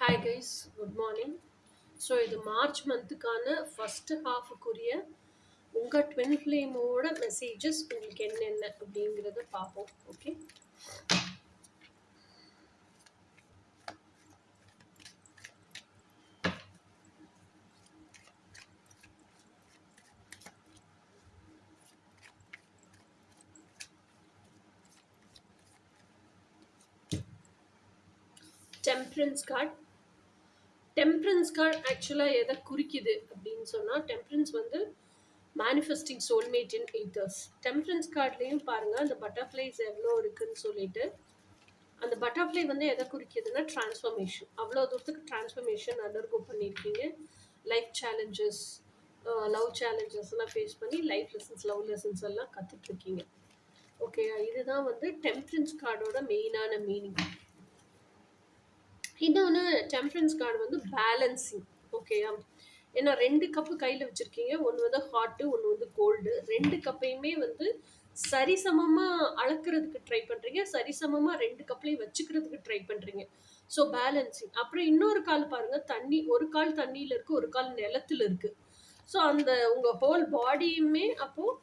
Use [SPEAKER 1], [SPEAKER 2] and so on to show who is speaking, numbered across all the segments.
[SPEAKER 1] Hi guys, good morning. So இது March மந்த்துக்கான first ஹாஃபுக்குரிய உங்கள் twin ஃப்ளேமோட messages உங்களுக்கு என்னென்ன அப்படிங்கிறத பார்ப்போம். Okay, temperance card. Temperance card ஆக்சுவலாக எதை குறிக்குது அப்படின்னு சொன்னால், டெம்பரன்ஸ் வந்து மேனிஃபெஸ்டிங் சோல்மேட் இன் எய்தர்ஸ். டெம்பரன்ஸ் கார்ட்லேயும் பாருங்கள் அந்த பட்டர்ஃப்ளைஸ் எவ்வளோ இருக்குன்னு சொல்லிட்டு, அந்த பட்டர்ஃப்ளை வந்து எதை குறிக்குதுன்னா டிரான்ஸ்ஃபர்மேஷன். அவ்வளோ தூரத்துக்கு டிரான்ஸ்ஃபர்மேஷன் அண்டர்கோ பண்ணியிருக்கீங்க. லைஃப் சேலஞ்சஸ், லவ் சேலஞ்சஸ் எல்லாம் ஃபேஸ் பண்ணி லைஃப் லெசன்ஸ், லவ் லெசன்ஸ் எல்லாம் கற்றுட்ருக்கீங்க. ஓகே, இதுதான் வந்து டெம்பரன்ஸ் கார்டோட மெயினான மீனிங். இன்னொன்று, டெம்பரன்ஸ் கார்டு வந்து பேலன்சிங். ஓகேயா, ஏன்னா 2 கப்பு கையில் வச்சுருக்கீங்க. ஒன்று வந்து ஹாட்டு, ஒன்று வந்து கோல்டு. 2 கப்பையுமே வந்து சரிசமமாக அளக்கிறதுக்கு ட்ரை பண்ணுறீங்க, சரிசமமாக 2 கப்லையும் வச்சுக்கிறதுக்கு ட்ரை பண்ணுறீங்க. So balancing. அப்புறம் இன்னொரு கால் பாருங்கள், தண்ணி, ஒரு கால் தண்ணியில் இருக்குது, ஒரு கால் நிலத்தில் இருக்குது. ஸோ அந்த உங்கள் ஹோல் பாடியுமே அப்போது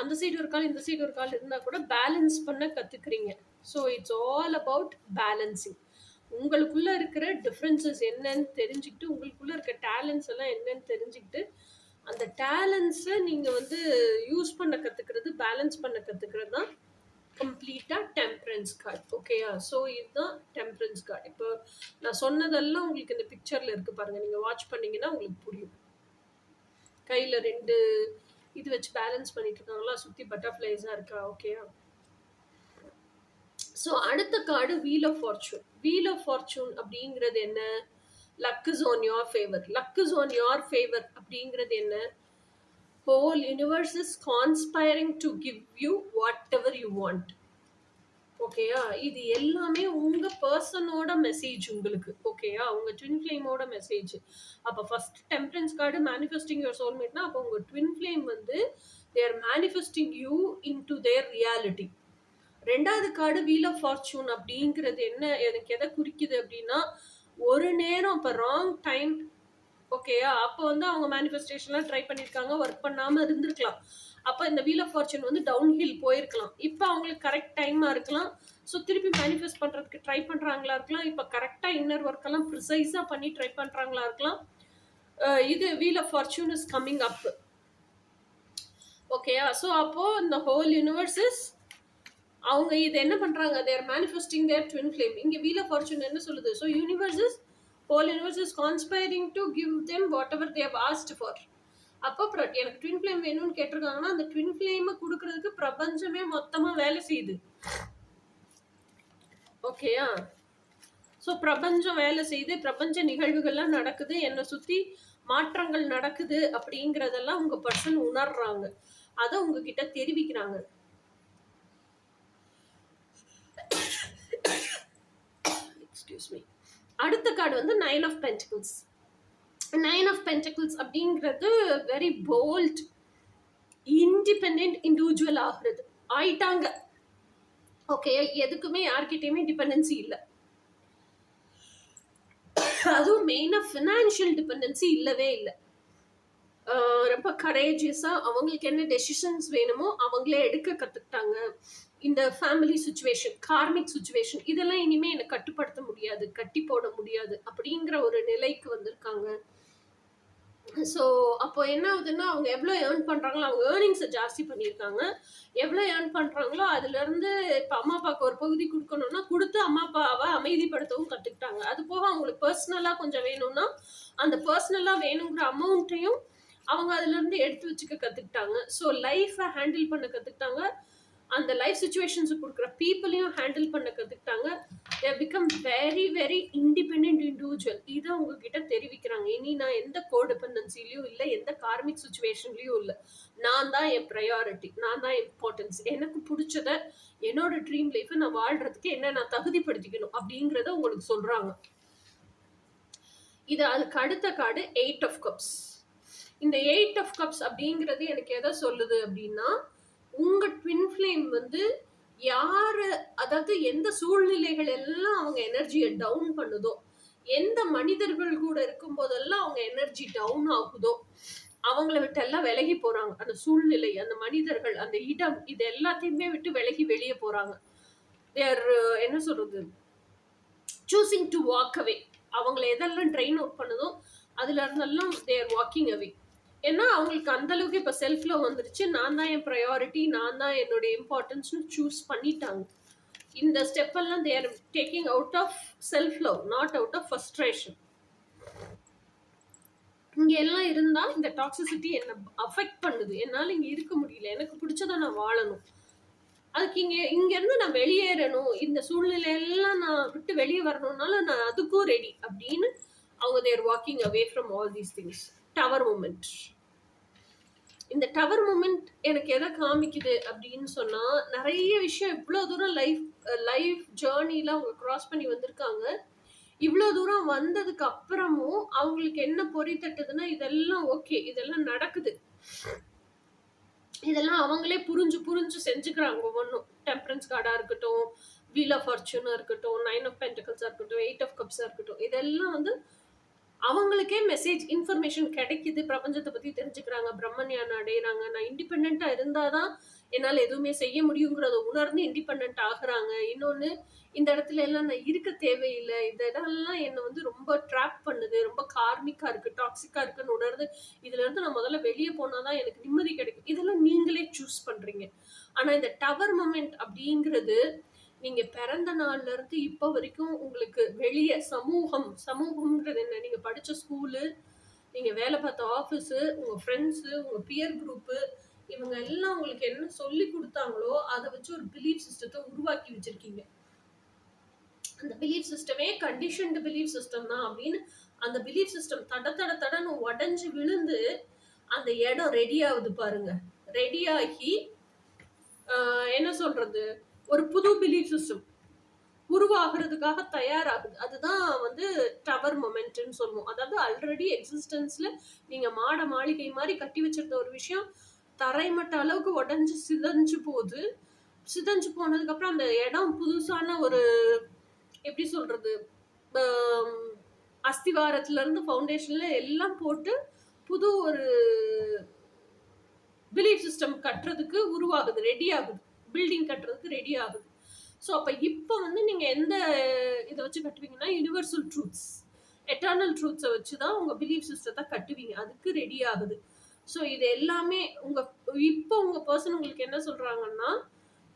[SPEAKER 1] அந்த சைடு ஒரு கால், இந்த சைடு ஒரு கால் இருந்தால் கூட பேலன்ஸ் பண்ண கற்றுக்குறீங்க. So it's all about balancing. உங்களுக்குள்ளே இருக்கிற டிஃப்ரென்சஸ் என்னன்னு தெரிஞ்சுக்கிட்டு, உங்களுக்குள்ளே இருக்க டேலண்ட்ஸ் எல்லாம் என்னன்னு தெரிஞ்சுக்கிட்டு, அந்த டேலண்ட்ஸை நீங்கள் வந்து யூஸ் பண்ண கற்றுக்கிறது, பேலன்ஸ் பண்ண கற்றுக்கிறது தான் கம்ப்ளீட்டாக டெம்பரன்ஸ் கார்டு. ஓகேயா, ஸோ இதுதான் டெம்பரன்ஸ் கார்டு. இப்போ நான் சொன்னதெல்லாம் உங்களுக்கு இந்த பிக்சரில் இருக்குது பாருங்கள். நீங்கள் வாட்ச் பண்ணிங்கன்னா உங்களுக்கு புரியும். கையில் 2 இது வச்சு பேலன்ஸ் பண்ணிட்டு இருக்காங்களா, சுற்றி பட்டர்ஃப்ளைஸாக இருக்கா. ஓகேயா, ஸோ அடுத்த card wheel of fortune. Wheel of fortune அப்படிங்கிறது என்ன? Luck is on your favour. Luck is on your favour அப்படிங்கிறது என்ன? Whole universe is conspiring to give you whatever you want. ஓகேயா, இது எல்லாமே உங்கள் பர்சனோட மெசேஜ் உங்களுக்கு. ஓகேயா, உங்கள் ட்வின் ஃப்ளேமோட மெசேஜ். அப்போ first temperance card manifesting your சோல்மேட்னா, அப்போ உங்கள் ட்வின் ஃப்ளேம் வந்து they are manifesting you into their reality. 2வது கார்டு வீல் ஆஃப் ஃபார்ச்சூன் அப்படிங்கிறது என்ன, எனக்கு எதை குறிக்குது அப்படின்னா, ஒரு நேரம் இப்போ ராங் டைம். ஓகேயா, அப்போ வந்து அவங்க மேனிஃபெஸ்டேஷன்லாம் ட்ரை பண்ணியிருக்காங்க, ஒர்க் பண்ணாமல் இருந்திருக்கலாம். அப்போ இந்த வீல் ஆஃப் ஃபார்ச்சூன் வந்து டவுன் ஹில் போயிருக்கலாம். இப்போ அவங்களுக்கு கரெக்ட் டைமாக இருக்கலாம். ஸோ திருப்பி மேனிஃபெஸ்ட் பண்ணுறதுக்கு ட்ரை பண்ணுறாங்களா இருக்கலாம். இப்போ கரெக்டாக இன்னர் ஒர்க்கெல்லாம் ப்ரிசைஸாக பண்ணி ட்ரை பண்ணுறாங்களா இருக்கலாம். இது wheel of fortune is coming up. ஓகேயா, ஸோ அப்போது இந்த ஹோல் யூனிவர்ஸ் இஸ், அவங்க இது என்ன பண்ணுறாங்க, they're manifesting their twin flame. இங்கே வீல் ஆஃப் ஃபார்ச்சூன் என்ன சொல்லுது? So universe is, whole universe is conspiring to give them whatever they have asked for. அப்போ எனக்கு ட்வின் ஃப்ளேம் வேணும்னு கேட்டிருக்காங்கன்னா, அந்த ட்வின் ஃப்ளேமை கொடுக்கறதுக்கு பிரபஞ்சமே மொத்தமாக வேலை செய்யுது. ஓகேயா, ஸோ பிரபஞ்சம் வேலை செய்யுது, பிரபஞ்ச நிகழ்வுகள்லாம் நடக்குது, என்னை சுற்றி மாற்றங்கள் நடக்குது அப்படிங்கிறதெல்லாம் உங்கள் பர்சன் உணர்றாங்க, அதை உங்ககிட்ட தெரிவிக்கிறாங்க. Excuse me. அடுத்த கார்டு வந்து 9 ஆஃப் பென்டிகிள்ஸ். 9 ஆஃப் பென்டிகிள்ஸ் அப்படிங்கிறது வெரி போல்ட், இண்டிபெண்ட் இண்டிவிஜுவல் ஆயிட்டாங்க. ஓகே, எதுக்குமே யார்கிட்டயுமே டிபெண்டன்சி இல்லை. அதுவும் மெயினாக ஃபினான்ஷியல் டிபெண்டன்சி இல்லவே இல்லை. ரொம்ப கரேஜியஸாக அவங்களுக்கு என்ன டெசிஷன்ஸ் வேணுமோ அவங்களே எடுக்க கற்றுக்கிட்டாங்க. இந்த ஃபேமிலி சுச்சுவேஷன், கார்மிக் சுச்சுவேஷன், இதெல்லாம் இனிமேல் என்னை கட்டுப்படுத்த முடியாது, கட்டி போட முடியாது அப்படிங்கிற ஒரு நிலைக்கு வந்திருக்காங்க. ஸோ அப்போ என்ன ஆகுதுன்னா, அவங்க எவ்வளோ ஏர்ன் பண்ணுறாங்களோ, அவங்க ஏர்னிங்ஸை ஜாஸ்தி பண்ணியிருக்காங்க. எவ்வளோ ஏர்ன் பண்ணுறாங்களோ அதுலேருந்து இப்போ அம்மா அப்பாவுக்கு ஒரு பகுதி கொடுக்கணும்னா கொடுத்து அம்மா அப்பாவை அமைதிப்படுத்தவும் கற்றுக்கிட்டாங்க. அது போக அவங்களுக்கு பர்சனலாக கொஞ்சம் வேணும்னா அந்த பர்சனலாக வேணுங்கிற அமௌண்ட்டையும் அவங்க அதுலேருந்து எடுத்து வச்சுக்க கற்றுக்கிட்டாங்க. ஸோ லைஃப்பை ஹேண்டில் பண்ண கற்றுக்கிட்டாங்க. அந்த லைஃப் சுச்சுவேஷன்ஸை கொடுக்குற பீப்புளையும் ஹேண்டில் பண்ண கற்றுக்கிட்டாங்க. They become very very independent individual. இதை உங்ககிட்ட தெரிவிக்கிறாங்க. இனி நான் எந்த கோடிபெண்டன்சிலையும் இல்லை, எந்த கார்மிக் சுச்சுவேஷன்லையும் இல்லை. நான் தான் என் ப்ரையாரிட்டி, நான் தான் இம்பார்ட்டன்ஸ். எனக்கு பிடிச்சத, என்னோட ட்ரீம் லைஃப்பை நான் வாழ்கிறதுக்கு என்ன நான் தகுதிப்படுத்திக்கணும் அப்படிங்கிறத உங்களுக்கு சொல்கிறாங்க. இது அதுக்கு அடுத்த கார்டு 8 ஆஃப் கப்ஸ். இந்த 8 ஆஃப் கப்ஸ் அப்படிங்கிறது எனக்கு எதை சொல்லுது அப்படின்னா, உங்கள் ட்வின் ஃப்ளேம் வந்து யார், அதாவது எந்த சூழ்நிலைகள் எல்லாம் அவங்க எனர்ஜியை டவுன் பண்ணுதோ, எந்த மனிதர்கள் கூட இருக்கும் போதெல்லாம் அவங்க எனர்ஜி டவுன் ஆகுதோ அவங்கள விட்டு எல்லாம் விலகி போறாங்க. அந்த சூழ்நிலை, அந்த மனிதர்கள், அந்த இடம், இது எல்லாத்தையுமே விட்டு விலகி வெளியே போறாங்க. தேர் என்ன சொல்றது, சூசிங் டு வாக் அவே. அவங்கள எதெல்லாம் ட்ரெயின் அவுட் பண்ணுதோ அதுல இருந்தெல்லாம் தேர் வாக்கிங் அவே. ஏன்னா அவங்களுக்கு அந்த அளவுக்கு இப்ப செல்ஃப் லவ் வந்துருச்சு. நான் தான் என் ப்ரையாரிட்டி, நான் தான் என்னுடைய இம்பார்ட்டன்ஸ்னு சூஸ் பண்ணிட்டாங்க. இந்த ஸ்டெப் எல்லாம் they are taking out of self love, not out of frustration. இங்க எல்லாம் இருந்தா இந்த டாக்ஸிசிட்டி என்ன அஃபெக்ட் பண்ணுது. என்னால இங்க இருக்க முடியல, எனக்கு பிடிச்சதை நான் வாழணும், அதுக்கு இங்க இருந்து நான் வெளியேறணும், இந்த சூழ்நிலை எல்லாம் நான் விட்டு வெளியே வரணும்னால நான் அதுக்கும் ரெடி அப்படின்னு அவங்க they're walking away from all these things. Tower moment. இந்த டவர் மூமெண்ட் எனக்கு எதை காமிக்குது அப்படின்னு சொன்னா, நிறைய விஷயம் இவ்வளவு தூரம் லைஃப் ஜேர்னில அவங்க கிராஸ் பண்ணி வந்திருக்காங்க. இவ்வளவு தூரம் வந்ததுக்கு அப்புறமும் அவங்களுக்கு என்ன பொறி தட்டுதுன்னா, இதெல்லாம் ஓகே, இதெல்லாம் நடக்குது, இதெல்லாம் அவங்களே புரிஞ்சு புரிஞ்சு செஞ்சுக்கிறாங்க. ஒவ்வொன்றும் டெம்பரன்ஸ் கார்டா இருக்கட்டும், வீல் ஆஃப் ஃபார்ச்சூனா இருக்கட்டும், 9 ஆஃப் பென்டக்கிள்ஸா இருக்கட்டும், 8 ஆஃப் கப்ஸா இருக்கட்டும், இதெல்லாம் வந்து அவங்களுக்கே மெசேஜ் இன்ஃபர்மேஷன் கிடைக்குது, பிரபஞ்சத்தை பத்தி தெரிஞ்சுக்கிறாங்க, பிரம்மஞானம் அடையிறாங்க. நான் இண்டிபெண்டா இருந்தாதான் என்னால் எதுவுமே செய்ய முடியுங்கிறத உணர்ந்து இண்டிபெண்ட் ஆகுறாங்க. இன்னொன்னு, இந்த இடத்துல எல்லாம் நான் இருக்க தேவையில்லை, இந்த இடம்லாம் என்னை வந்து ரொம்ப ட்ராப் பண்ணுது, ரொம்ப கார்மிக்கா இருக்கு, டாக்ஸிக்கா இருக்குன்னு உணர்ந்து இதுல இருந்து நான் முதல்ல வெளியே போனாதான் எனக்கு நிம்மதி கிடைக்கும். இதெல்லாம் நீங்களே சூஸ் பண்றீங்க. ஆனா இந்த டவர் மொமெண்ட் அப்படிங்கிறது நீங்க பிறந்த நாள்ல இருந்து இப்ப வரைக்கும் உங்களுக்கு வெளியே சமூகம்ன்றது என்ன, நீங்க படிச்ச ஸ்கூலு, நீங்க வேலை பார்த்த ஆஃபீஸு, உங்க ஃப்ரெண்ட்ஸு, உங்க பியர் குரூப்பு, இவங்க எல்லாம் உங்களுக்கு என்ன சொல்லி கொடுத்தாங்களோ அதை வச்சு ஒரு பிலீஃப் சிஸ்டத்தை உருவாக்கி வச்சிருக்கீங்க. அந்த பிலீஃப் சிஸ்டமே கண்டிஷன்டு பிலீஃப் சிஸ்டம் தான் அப்படின்னு அந்த பிலீஃப் சிஸ்டம் தடன்னு உடஞ்சு விழுந்து அந்த இடம் ரெடி ஆகுது பாருங்க. ரெடி ஆகி என்ன சொல்றது, ஒரு புது பிலீஃப் சிஸ்டம் உருவாகிறதுக்காக தயாராகுது. அதுதான் வந்து டவர் மொமெண்ட்னு சொல்லுவோம். அதாவது ஆல்ரெடி எக்ஸிஸ்டன்ஸ்ல நீங்க மாளிகை மாதிரி கட்டி வச்சிருந்த ஒரு விஷயம் தரைமட்ட அளவுக்கு உடஞ்சு சிதஞ்சு போகுது. சிதஞ்சு போனதுக்கு அப்புறம் அந்த இடம் புதுசான ஒரு, எப்படி சொல்றது, அஸ்திவாரத்துல இருந்து ஃபவுண்டேஷன்ல எல்லாம் போட்டு புது ஒரு பிலீஃப் சிஸ்டம் கட்டுறதுக்கு உருவாகுது, ரெடி ஆகுது, பில்டிங் கட்டுறதுக்கு ரெடி ஆகுது. ஸோ அப்போ இப்போ வந்து நீங்கள் எந்த இதை வச்சு கட்டுவீங்கன்னா, யூனிவர்சல் ட்ரூத்ஸ், எட்டர்னல் ட்ரூத்ஸை வச்சு தான் உங்கள் பிலீஃப் சிஸ்டத்தை கட்டுவீங்க. அதுக்கு ரெடி ஆகுது. ஸோ இது எல்லாமே இப்போ உங்கள் பர்சன் உங்களுக்கு என்ன சொல்கிறாங்கன்னா,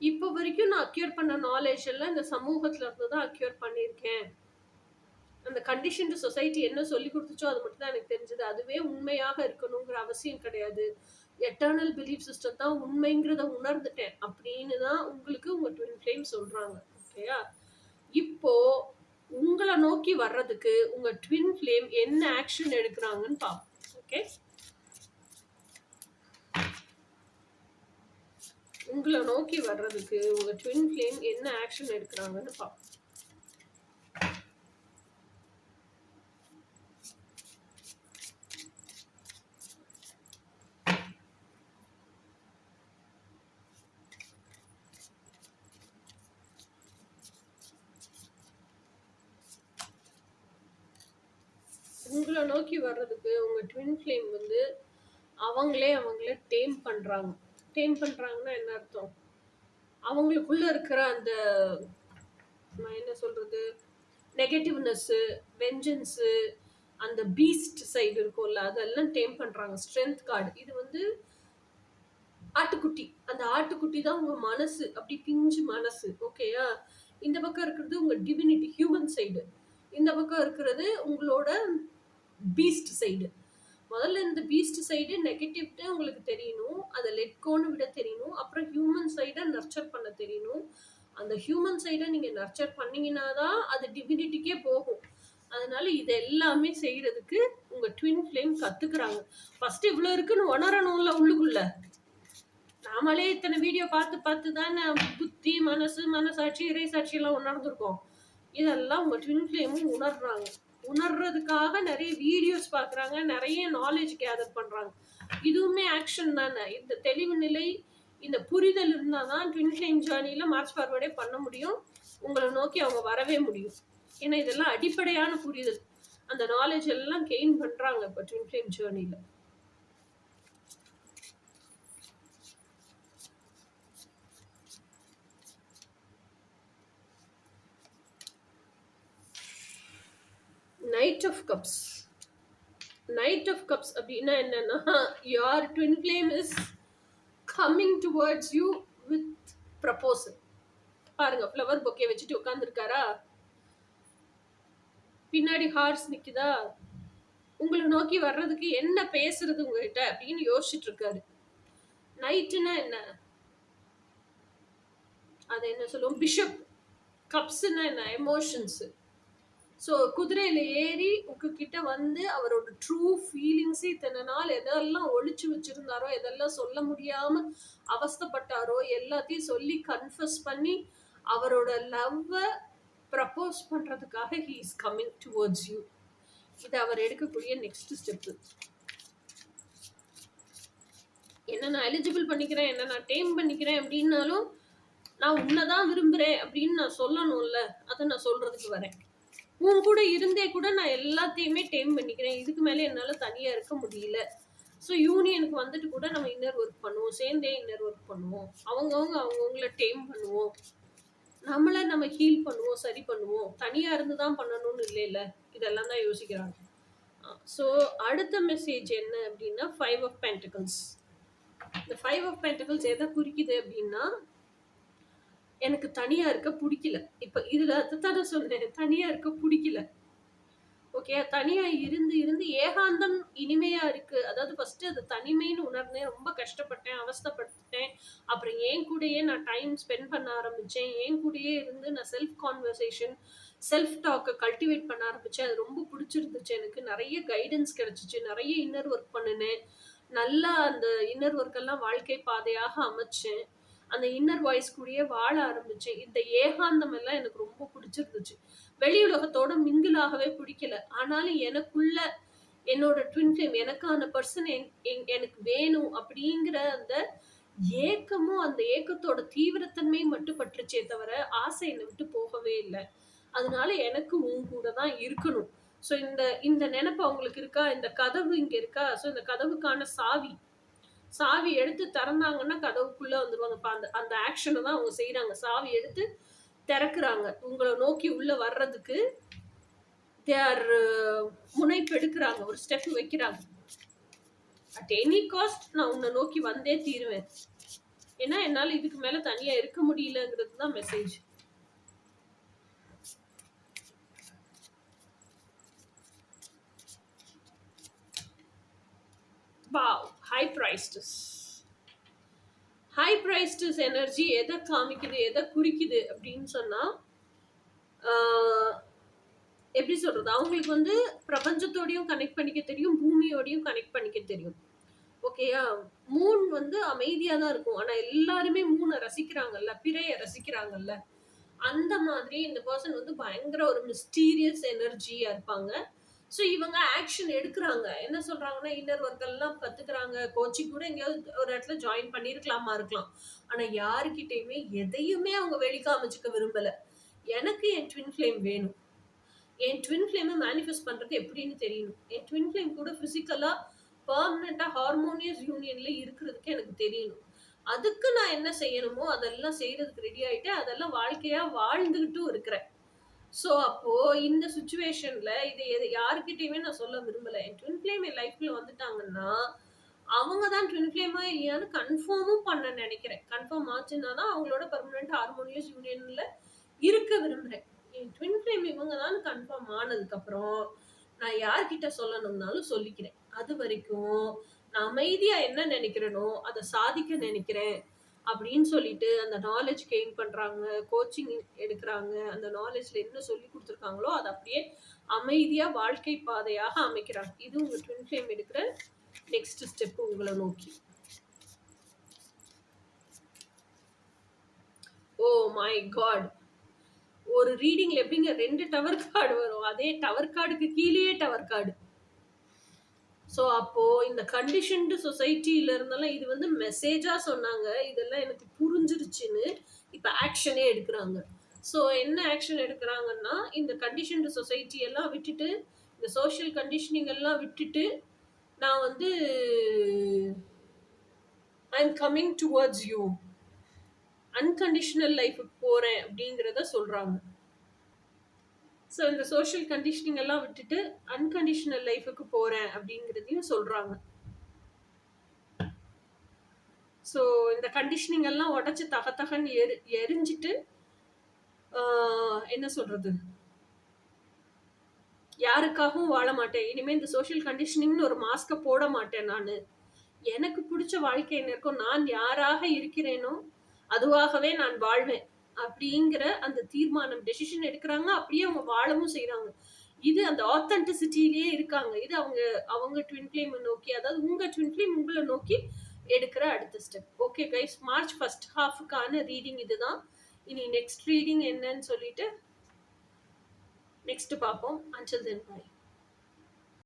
[SPEAKER 1] இப்போ வரைக்கும் நான் அக்யூர் பண்ண நாலேஜ் எல்லாம் இந்த சமூகத்தில் இருந்து தான் அக்யூர் பண்ணியிருக்கேன். அந்த கண்டிஷன் சொசைட்டி என்ன சொல்லி கொடுத்துச்சோ அது மட்டும் தான் எனக்கு தெரிஞ்சது. அதுவே உண்மையாக இருக்கணுங்கிற அவசியம் கிடையாது. எட்டர்னல் பிலீஃப் சிஸ்டம் தான் உண்மைங்கிறத உணர்ந்துட்டேன் அப்படின்னு தான் உங்களுக்கு உங்க ட்வின் ஃப்ளேம் சொல்றாங்க. ஓகேயா? இப்போ உங்களை நோக்கி வர்றதுக்கு உங்க ட்வின் ஃப்ளேம் என்ன ஆக்ஷன் எடுக்கிறாங்கன்னு பார்ப்போம். ஓகே, உங்களை நோக்கி வர்றதுக்கு உங்க ட்வின் ஃப்ளேம் என்ன ஆக்ஷன் எடுக்கிறாங்கன்னு பார்ப்போம். உங்களை நோக்கி வர்றதுக்கு உங்க ட்வின் ஃப்ளேம் வந்து அவங்களே டேம் பண்றாங்க. டேம் பண்றாங்கன்னா என்ன அர்த்தம்? அவங்களுக்குள்ள இருக்கிற அந்த, நான் என்ன சொல்றது, நெகட்டிவ்னஸ், வெஞ்சன்ஸு, அந்த பீஸ்ட் சைடு இருக்கும்ல, அதெல்லாம் டேம் பண்றாங்க. ஸ்ட்ரென்த் கார்டு இது வந்து ஆட்டுக்குட்டி. அந்த ஆட்டுக்குட்டி தான் உங்க மனசு, அப்படி பிஞ்சு மனசு. ஓகேயா? இந்த பக்கம் இருக்கிறது உங்க டிவினிட்டி, ஹியூமன் சைடு. இந்த பக்கம் இருக்கிறது உங்களோட பீஸ்ட் சைடு. முதல்ல இந்த பீஸ்ட் சைடு நெகட்டிவ்ட்டு உங்களுக்கு தெரியணும், அதை லெட்கோன்னு விட தெரியணும். அப்புறம் ஹியூமன் சைடை நர்ச்சர் பண்ண தெரியணும். அந்த ஹியூமன் சைடை நீங்கள் நர்ச்சர் பண்ணீங்கன்னா தான் அது டிவினிட்டிக்கே போகும். அதனால இது எல்லாமே செய்யறதுக்கு உங்க ட்வின் ஃப்ளேம் கத்துக்கிறாங்க. ஃபர்ஸ்ட் இவ்வளோ இருக்குன்னு உணரணும்ல உள்ளுக்குள்ள. நாமளே இத்தனை வீடியோ பார்த்து தானே புத்தி, மனசாட்சி, இறைசாட்சி எல்லாம் உணர்ந்துருக்கோம். இதெல்லாம் உங்க ட்வின் ஃப்ளேமும் உணர்றாங்க. உணர்றதுக்காக நிறைய வீடியோஸ் பார்க்குறாங்க, நிறைய நாலேஜ் கேதர் பண்ணுறாங்க. இதுவுமே ஆக்ஷன் தானே. இந்த தெளிவு நிலை, இந்த புரிதல் இருந்தால் தான் ட்வின் ஃப்ளேம் ஜேர்னியில் மார்ச் ஃபார்வர்டே பண்ண முடியும். உங்களை நோக்கி அவங்க வரவே முடியும். ஏன்னா இதெல்லாம் அடிப்படையான புரிதல். அந்த நாலேஜ் எல்லாம் கெயின் பண்றாங்க இப்போ ட்வின் ஃப்ளேம் ஜேர்னில. Knight of cups. Knight of cups அப்படின்னா என்னன்னா, your twin flame is coming towards you with proposal. பாருங்க, ஃப்ளவர் பொக்கே வச்சுட்டு உட்காந்துருக்காரா, பின்னாடி ஹார்ஸ் நிக்குதா, உங்களை நோக்கி வர்றதுக்கு என்ன பேசுறது உங்ககிட்ட அப்படின்னு யோசிச்சுட்டு இருக்காரு. நைட்டுன்னா என்ன, அதை என்ன சொல்லுவோம், பிஷப். கப்ஸ்னா என்ன, எமோஷன்ஸ். ஸோ குதிரையில ஏறி உங்ககிட்ட வந்து அவரோட ட்ரூ ஃபீலிங்ஸே இத்தனை நாள் எதெல்லாம் ஒழிச்சு வச்சிருந்தாரோ, எதெல்லாம் சொல்ல முடியாம அவஸ்தைப்பட்டாரோ எல்லாத்தையும் சொல்லி கன்ஃபஸ் பண்ணி அவரோட லவ்வை ப்ரப்போஸ் பண்றதுக்காக he is coming towards you. இது அவர் எடுக்கக்கூடிய நெக்ஸ்ட் ஸ்டெப்பு. என்ன நான் எலிஜிபிள் பண்ணிக்கிறேன், என்ன நான் டேம் பண்ணிக்கிறேன் அப்படின்னாலும் நான் உன்னதான் விரும்புறேன் அப்படின்னு நான் சொல்லணும்ல, அதை நான் சொல்றதுக்கு வரேன். உன் கூட இருந்தே கூட நான் எல்லாத்தையுமே டேம் பண்ணிக்கிறேன், இதுக்கு மேலே என்னால் தனியாக இருக்க முடியல. ஸோ யூனியனுக்கு வந்துட்டு கூட நம்ம இன்னர் ஒர்க் பண்ணுவோம், சேர்ந்தே இன்னர் ஒர்க் பண்ணுவோம், அவங்கவுங்கள டேம் பண்ணுவோம், நம்மளை நம்ம ஹீல் பண்ணுவோம், சரி பண்ணுவோம், தனியாக இருந்து தான் பண்ணணும்னு இல்லை. இதெல்லாம் தான் யோசிக்கிறாங்க. ஸோ அடுத்த மெசேஜ் என்ன அப்படின்னா, 5 of Pentacles. இந்த 5 of Pentacles எதை குறிக்குது அப்படின்னா, எனக்கு தனியா இருக்க பிடிக்கல. இப்ப இதுல அதுதானே சொன்னேன், தனியா இருக்க பிடிக்கல. ஓகே, தனியா இருந்து இருந்து ஏகாந்தம் இனிமையா இருக்கு. அதாவது ஃபர்ஸ்ட் அது தனிமைன்னு உணர்ந்தேன், ரொம்ப கஷ்டப்பட்டேன், அவஸ்தைப்பட்டேன். அப்புறம் என் கூடயே நான் டைம் ஸ்பெண்ட் பண்ண ஆரம்பிச்சேன். என் கூடயே இருந்து நான் செல்ஃப் கான்வர்சேஷன், செல்ஃப் டாக்கை கல்டிவேட் பண்ண ஆரம்பிச்சேன். அது ரொம்ப பிடிச்சிருந்துச்சு எனக்கு. நிறைய கைடன்ஸ் கிடைச்சிச்சு, நிறைய இன்னர் ஒர்க் பண்ணினேன். நல்லா அந்த இன்னர் ஒர்க் எல்லாம் வாழ்க்கை பாதையாக அமைச்சேன். அந்த இன்னர் வாய்ஸ் கூடயே வாழ ஆரம்பிச்சேன். இந்த ஏகாந்தம் எல்லாம் எனக்கு ரொம்ப பிடிச்சிருந்துச்சு. வெளி உலகத்தோட மிங்கிளாகவே பிடிக்கல. ஆனாலும் எனக்குள்ள என்னோட ட்வின் ஃப்ளேம், எனக்கான பர்சன் எனக்கு வேணும் அப்படிங்கிற அந்த ஏக்கமும், அந்த ஏக்கத்தோட தீவிரத்தன்மை மட்டும் பற்றுச்சே தவிர ஆசை என்னை விட்டு போகவே இல்லை. அதனால எனக்கு உன் கூட தான் இருக்கணும். ஸோ இந்த நினைப்பு அவங்களுக்கு இருக்கா, இந்த கதவு இங்க இருக்கா, ஸோ இந்த கதவுக்கான சாவி எடுத்து திறந்தாங்கன்னா கதவுக்குள்ள வந்துருவாங்க. அந்த ஆக்ஷனை தான் அவங்க செய்யறாங்க. சாவி எடுத்து திறக்கிறாங்க, உங்களை நோக்கி உள்ள வர்றதுக்கு தேர் முனைப்பு எடுக்கிறாங்க, ஒரு ஸ்டெப் வைக்கிறாங்க. அட் எனி காஸ்ட் நான் உன்னை நோக்கி வந்தே தீருவேன், ஏன்னா என்னால் இதுக்கு மேல தனியா இருக்க முடியலங்கிறது தான் message. Wow, high priestess. High priestess energy எதை காமிக்குது, எதை குறிக்குது அப்படின்னு சொன்னா, எப்படி சொல்றது, அவங்களுக்கு வந்து பிரபஞ்சத்தோடையும் கனெக்ட் பண்ணிக்க தெரியும், பூமியோடையும் கனெக்ட் பண்ணிக்க தெரியும். ஓகேயா, மூன் வந்து அமைதியா தான் இருக்கும், ஆனா எல்லாருமே மூனை ரசிக்கிறாங்கல்ல, பிறைய ரசிக்கிறாங்கல்ல. அந்த மாதிரி இந்த பர்சன் வந்து பயங்கர ஒரு மிஸ்டீரியஸ் எனர்ஜியா இருப்பாங்க. ஸோ இவங்க ஆக்ஷன் எடுக்கிறாங்க. என்ன சொல்றாங்கன்னா, இன்னர் ஒர்க் எல்லாம் கத்துக்கிறாங்க, கோச்சிங் கூட எங்கேயாவது ஒரு இடத்துல ஜாயின் பண்ணியிருக்கலாமா இருக்கலாம். ஆனா யாருக்கிட்டையுமே எதையுமே அவங்க வெளிக்காமிச்சுக்க விரும்பல. எனக்கு என் ட்வின் ஃப்ளேம் வேணும், என் ட்வின் ஃப்ளேமை மேனிஃபெஸ்ட் பண்றது எப்படின்னு தெரியணும், என் ட்வின் ஃப்ளேம் கூட பிசிக்கலா பர்மனண்டா ஹார்மோனியஸ் யூனியன்ல இருக்கிறதுக்கு எனக்கு தெரியணும். அதுக்கு நான் என்ன செய்யணுமோ அதெல்லாம் செய்யறதுக்கு ரெடி ஆயிட்டு அதெல்லாம் வாழ்க்கையா வாழ்ந்துகிட்டும் இருக்கிறேன். ஸோ அப்போ இந்த சுச்சுவேஷன்ல இதை யாருக்கிட்டையுமே நான் சொல்ல விரும்பல. என் ட்வின் ஃப்ளேம் என் லைஃப்ல வந்துட்டாங்கன்னா அவங்க தான் ட்வின் ஃப்ளேமா இல்லையான்னு கன்ஃபார்மும் பண்ண நினைக்கிறேன். கன்ஃபார்ம் ஆச்சுன்னா தான் அவங்களோட பர்மனன்ட் ஹார்மோனியஸ் யூனியன்ல இருக்க விரும்புறேன். என் ட்வின் ஃப்ளேம் இவங்க தான் கன்ஃபார்ம் ஆனதுக்கு அப்புறம் நான் யார்கிட்ட சொல்லணும்னாலும் சொல்லிக்கிறேன். அது வரைக்கும் நான் அமைதியா என்ன நினைக்கிறேனோ அதை சாதிக்க நினைக்கிறேன் அப்படின்னு சொல்லிட்டு அந்த நாலேஜ் கெயின் பண்றாங்க, கோச்சிங் எடுக்கிறாங்க. அந்த நாலேஜ்ல என்ன சொல்லி கொடுத்துருக்காங்களோ அதை அப்படியே அமைதியா வாழ்க்கை பாதையாக அமைக்கிறாங்க. இது உங்க ட்வின் ஃப்ளேம் எடுக்கிற நெக்ஸ்ட் ஸ்டெப் உங்களை நோக்கி. ஓ மை காட், ஒரு ரீடிங்ல எப்படிங்க 2 டவர் கார்டு வரும், அதே டவர் கார்டுக்கு கீழேயே டவர் கார்டு. ஸோ அப்போ இந்த கண்டிஷன்டு சொசைட்டில இருந்தாலும் இது வந்து மெசேஜா சொன்னாங்க, இதெல்லாம் எனக்கு புரிஞ்சிருச்சுன்னு இப்போ ஆக்ஷனே எடுக்கிறாங்க. ஸோ என்ன ஆக்ஷன் எடுக்கிறாங்கன்னா, இந்த கண்டிஷன்டு சொசைட்டி எல்லாம் விட்டுட்டு, இந்த சோஷியல் கண்டிஷனிங் எல்லாம் விட்டுட்டு, நான் வந்து I am coming towards you, unconditional லைஃபுக்கு போறேன் அப்படிங்கிறத சொல்றாங்க. ஸோ இந்த சோஷியல் கண்டிஷனிங் எல்லாம் விட்டுட்டு அன்கண்டிஷனல் லைஃபுக்கு போறேன் அப்படிங்கிறதையும் சொல்றாங்க. ஸோ இந்த கண்டிஷனிங் எல்லாம் உடச்சி தகன்னு எரிஞ்சிட்டு என்ன சொல்றது, யாருக்காகவும் வாழ மாட்டேன், இனிமே இந்த சோஷியல் கண்டிஷனிங்னு ஒரு மாஸ்கை போட மாட்டேன், நான் எனக்கு பிடிச்ச வாழ்க்கை என்ன இருக்கோ, நான் யாராக இருக்கிறேனோ அதுவாகவே நான் வாழ்வேன் அப்படிங்கிற அந்த தீர்மானம், டெசிஷன் எடுக்கிறாங்க. அப்படியே அவங்க வாழவும் செய்யறாங்க. இது அந்த ஆத்தென்டிசிட்டிலேயே இருக்காங்க. இது அவங்க ட்வின் ஃப்ளேம் நோக்கி, அதாவது உங்க ட்வின் ஃப்ளேம் உங்களை நோக்கி எடுக்கிற அடுத்த step. Okay guys, March first ஹாஃபுக்கான ரீடிங் இதுதான். இனி நெக்ஸ்ட் ரீடிங் என்னன்னு சொல்லிட்டு நெக்ஸ்ட் பார்ப்போம். Until then, bye.